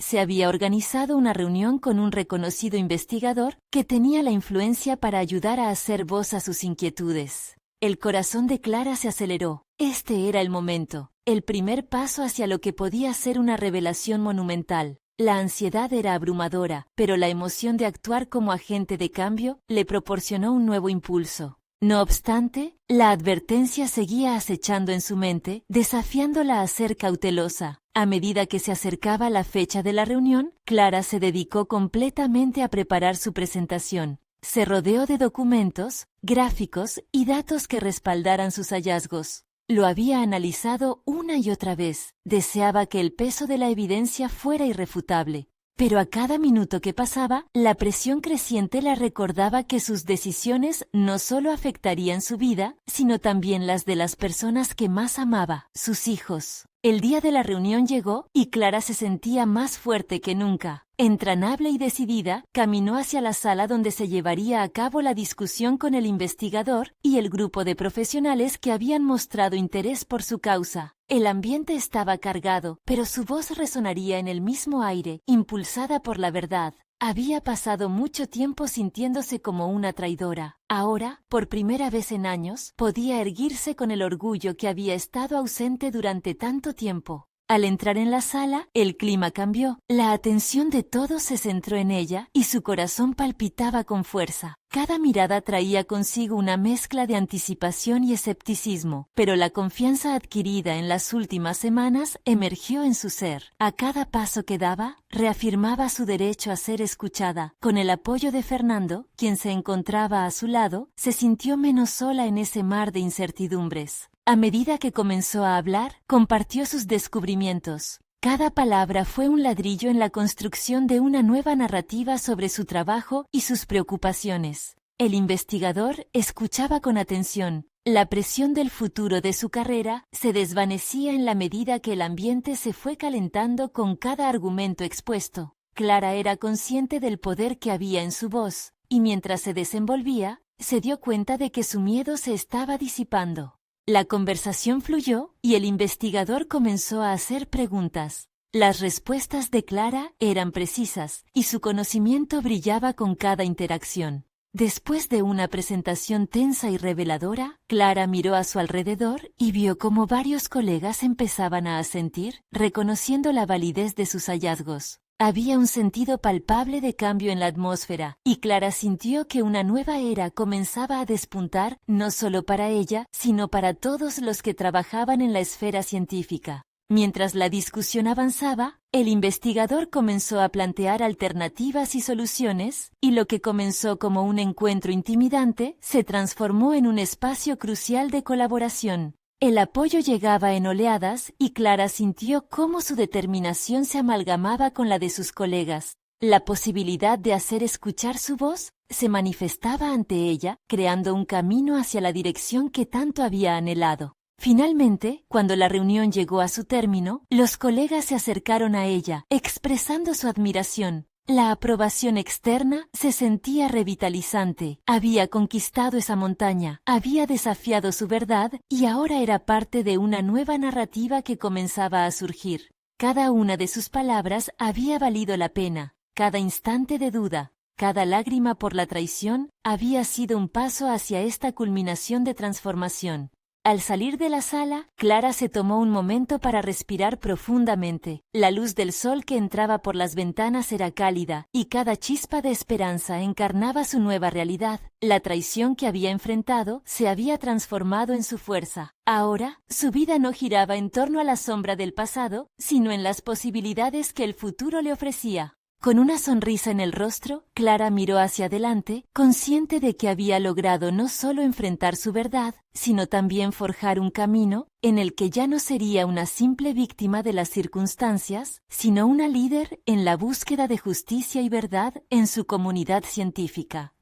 Se había organizado una reunión con un reconocido investigador que tenía la influencia para ayudar a hacer voz a sus inquietudes. El corazón de Clara se aceleró. Este era el momento, el primer paso hacia lo que podía ser una revelación monumental. La ansiedad era abrumadora, pero la emoción de actuar como agente de cambio le proporcionó un nuevo impulso. No obstante, la advertencia seguía acechando en su mente, desafiándola a ser cautelosa. A medida que se acercaba la fecha de la reunión, Clara se dedicó completamente a preparar su presentación. Se rodeó de documentos, gráficos y datos que respaldaran sus hallazgos. Lo había analizado una y otra vez. Deseaba que el peso de la evidencia fuera irrefutable. Pero a cada minuto que pasaba, la presión creciente la recordaba que sus decisiones no solo afectarían su vida, sino también las de las personas que más amaba, sus hijos. El día de la reunión llegó y Clara se sentía más fuerte que nunca. Entranable y decidida, caminó hacia la sala donde se llevaría a cabo la discusión con el investigador y el grupo de profesionales que habían mostrado interés por su causa. El ambiente estaba cargado, pero su voz resonaría en el mismo aire, impulsada por la verdad. Había pasado mucho tiempo sintiéndose como una traidora. Ahora, por primera vez en años, podía erguirse con el orgullo que había estado ausente durante tanto tiempo. Al entrar en la sala, el clima cambió. La atención de todos se centró en ella y su corazón palpitaba con fuerza. Cada mirada traía consigo una mezcla de anticipación y escepticismo, pero la confianza adquirida en las últimas semanas emergió en su ser. A cada paso que daba, reafirmaba su derecho a ser escuchada. Con el apoyo de Fernando, quien se encontraba a su lado, se sintió menos sola en ese mar de incertidumbres. A medida que comenzó a hablar, compartió sus descubrimientos. Cada palabra fue un ladrillo en la construcción de una nueva narrativa sobre su trabajo y sus preocupaciones. El investigador escuchaba con atención. La presión del futuro de su carrera se desvanecía en la medida que el ambiente se fue calentando con cada argumento expuesto. Clara era consciente del poder que había en su voz, y mientras se desenvolvía, se dio cuenta de que su miedo se estaba disipando. La conversación fluyó y el investigador comenzó a hacer preguntas. Las respuestas de Clara eran precisas y su conocimiento brillaba con cada interacción. Después de una presentación tensa y reveladora, Clara miró a su alrededor y vio cómo varios colegas empezaban a asentir, reconociendo la validez de sus hallazgos. Había un sentido palpable de cambio en la atmósfera, y Clara sintió que una nueva era comenzaba a despuntar, no solo para ella, sino para todos los que trabajaban en la esfera científica. Mientras la discusión avanzaba, el investigador comenzó a plantear alternativas y soluciones, y lo que comenzó como un encuentro intimidante se transformó en un espacio crucial de colaboración. El apoyo llegaba en oleadas y Clara sintió cómo su determinación se amalgamaba con la de sus colegas. La posibilidad de hacer escuchar su voz se manifestaba ante ella, creando un camino hacia la dirección que tanto había anhelado. Finalmente, cuando la reunión llegó a su término, los colegas se acercaron a ella, expresando su admiración. La aprobación externa se sentía revitalizante. Había conquistado esa montaña, había desafiado su verdad y ahora era parte de una nueva narrativa que comenzaba a surgir. Cada una de sus palabras había valido la pena. Cada instante de duda, cada lágrima por la traición había sido un paso hacia esta culminación de transformación. Al salir de la sala, Clara se tomó un momento para respirar profundamente. La luz del sol que entraba por las ventanas era cálida, y cada chispa de esperanza encarnaba su nueva realidad. La traición que había enfrentado se había transformado en su fuerza. Ahora, su vida no giraba en torno a la sombra del pasado, sino en las posibilidades que el futuro le ofrecía. Con una sonrisa en el rostro, Clara miró hacia adelante, consciente de que había logrado no solo enfrentar su verdad, sino también forjar un camino en el que ya no sería una simple víctima de las circunstancias, sino una líder en la búsqueda de justicia y verdad en su comunidad científica.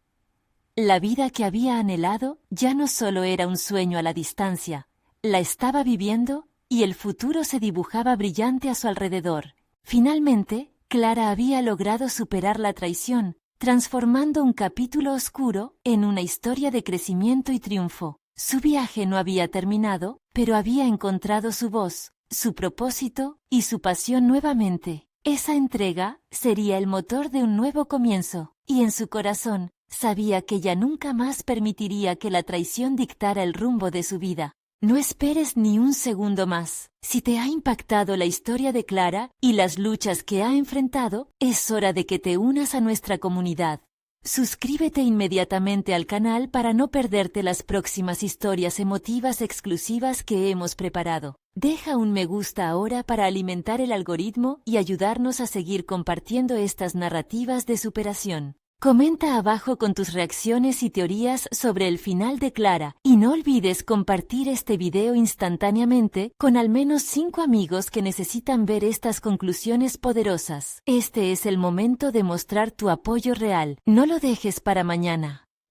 La vida que había anhelado ya no solo era un sueño a la distancia, la estaba viviendo y el futuro se dibujaba brillante a su alrededor. Finalmente, Clara había logrado superar la traición, transformando un capítulo oscuro en una historia de crecimiento y triunfo. Su viaje no había terminado, pero había encontrado su voz, su propósito y su pasión nuevamente. Esa entrega sería el motor de un nuevo comienzo, y en su corazón sabía que ya nunca más permitiría que la traición dictara el rumbo de su vida. No esperes ni un segundo más. Si te ha impactado la historia de Clara y las luchas que ha enfrentado, es hora de que te unas a nuestra comunidad. Suscríbete inmediatamente al canal para no perderte las próximas historias emotivas exclusivas que hemos preparado. Deja un me gusta ahora para alimentar el algoritmo y ayudarnos a seguir compartiendo estas narrativas de superación. Comenta abajo con tus reacciones y teorías sobre el final de Clara y no olvides compartir este video instantáneamente con al menos 5 amigos que necesitan ver estas conclusiones poderosas. Este es el momento de mostrar tu apoyo real. No lo dejes para mañana.